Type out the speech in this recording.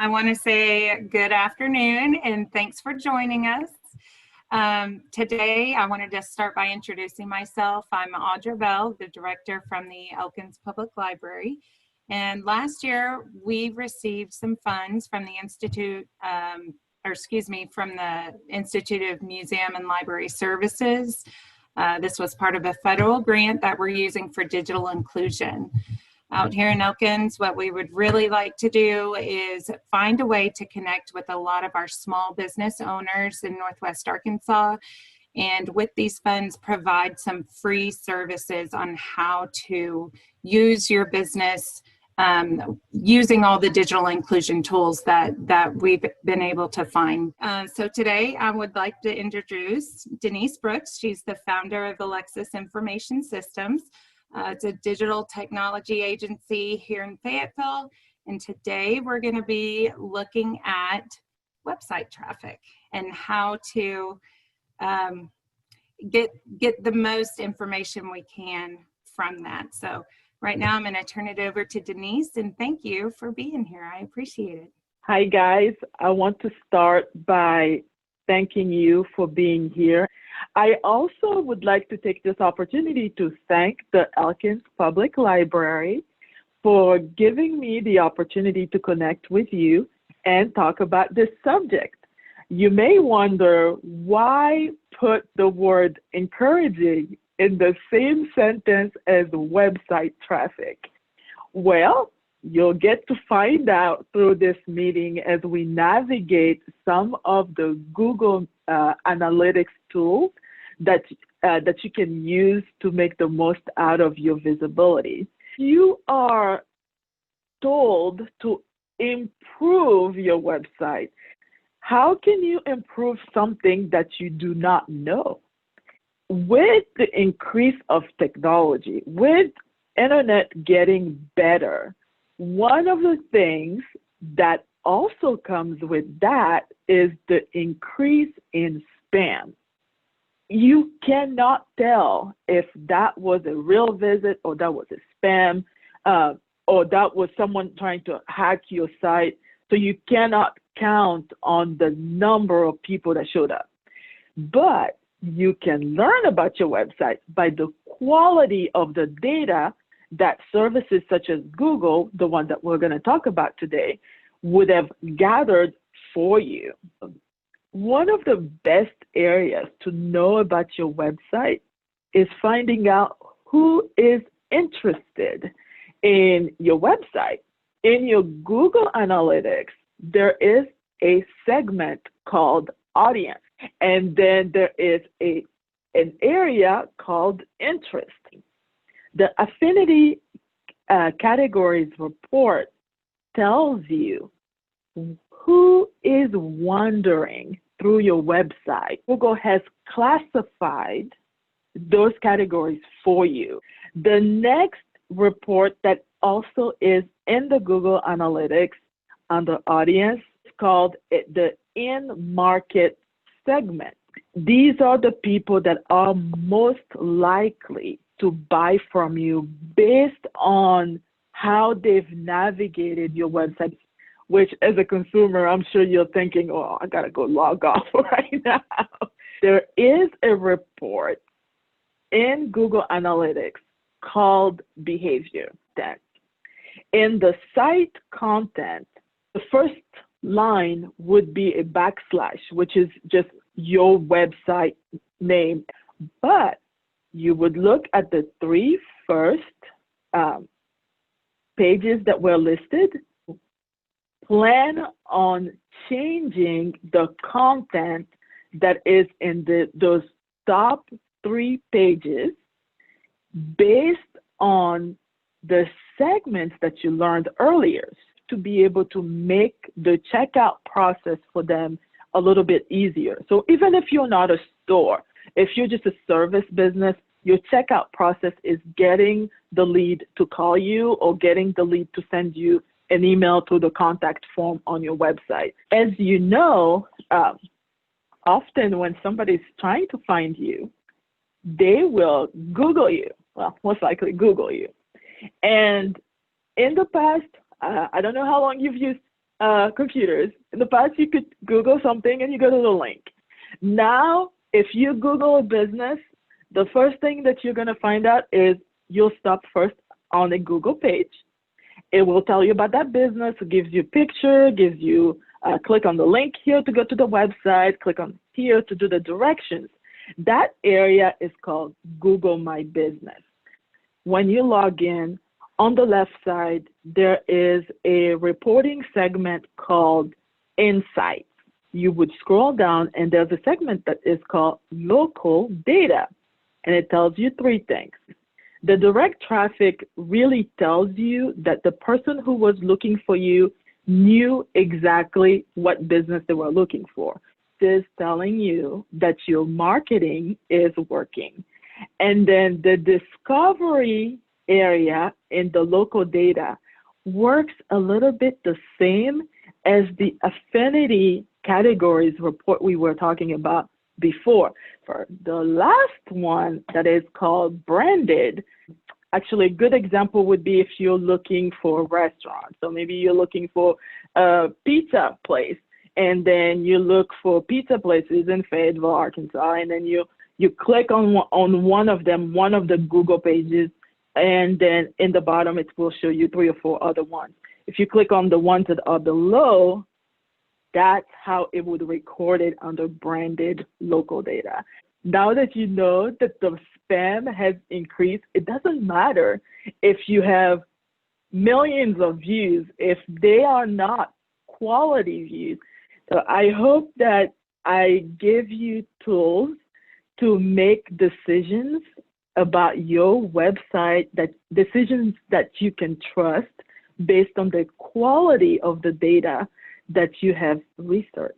I want to say good afternoon and thanks for joining us. Today, I wanted to start by introducing myself. I'm Audra Bell, the director from the Elkins Public Library. And last year, we received some funds from the from the Institute of Museum and Library Services. This was part of a federal grant that we're using for digital inclusion. Out here in Elkins, what we would really like to do is find a way to connect with a lot of our small business owners in Northwest Arkansas, and with these funds provide some free services on how to use your business using all the digital inclusion tools that we've been able to find. So today I would like to introduce Denise Brooks. She's the founder of Alexis Information Systems. It's a digital technology agency here in Fayetteville, and today we're going to be looking at website traffic and how to get the most information we can from that. So right now I'm going to turn it over to Denise, and thank you for being here. I appreciate it. Hi guys, I want to start by thanking you for being here. I also would like to take this opportunity to thank the Elkins Public Library for giving me the opportunity to connect with you and talk about this subject. You may wonder why put the word encouraging in the same sentence as website traffic. Well, you'll get to find out through this meeting as we navigate some of the Google Analytics tools that you can use to make the most out of your visibility. You are told to improve your website. How can you improve something that you do not know? With the increase of technology, with internet getting better, one of the things that also comes with that is the increase in spam. You cannot tell if that was a real visit or that was a spam or that was someone trying to hack your site. So you cannot count on the number of people that showed up. But you can learn about your website by the quality of the data that services such as Google, the one that we're going to talk about today, would have gathered for you. One of the best areas to know about your website is finding out who is interested in your website. In your Google Analytics, there is a segment called audience, and then there is an area called interest. The Affinity categories report tells you who is wandering through your website. Google has classified those categories for you. The next report that also is in the Google Analytics under audience is called the in-market segment. These are the people that are most likely to buy from you based on how they've navigated your website, which as a consumer, I'm sure you're thinking, oh, I gotta go log off right now. There is a report in Google Analytics called behavior stats. In the site content, the first line would be a backslash, which is just your website name. But you would look at the three first pages that were listed, plan on changing the content that is in those top 3 pages based on the segments that you learned earlier to be able to make the checkout process for them a little bit easier. So even if you're not a store, if you're just a service business, your checkout process is getting the lead to call you or getting the lead to send you an email through the contact form on your website. As you know, often when somebody's trying to find you, they will Google you. Well, most likely Google you. And in the past, I don't know how long you've used computers. In the past, you could Google something and you go to the link. Now, if you Google a business, the first thing that you're going to find out is you'll stop first on a Google page. It will tell you about that business. It gives you a picture, gives you click on the link here to go to the website, click on here to do the directions. That area is called Google My Business. When you log in, on the left side, there is a reporting segment called Insights. You would scroll down and there's a segment that is called Local Data, and it tells you three things. The direct traffic really tells you that the person who was looking for you knew exactly what business they were looking for. This is telling you that your marketing is working. And then the discovery area in the local data works a little bit the same as the Affinity categories report we were talking about before. For the last one that is called branded, actually a good example would be if you're looking for a restaurant. So maybe you're looking for a pizza place, and then you look for pizza places in Fayetteville, Arkansas, and then you click on one of them, one of the Google pages, and then in the bottom it will show you 3 or 4 other ones. If you click on the ones that are below, that's how it would record it under branded local data. Now that you know that the spam has increased, it doesn't matter if you have millions of views, if they are not quality views. So I hope that I give you tools to make decisions about your website, that decisions that you can trust based on the quality of the data that you have researched.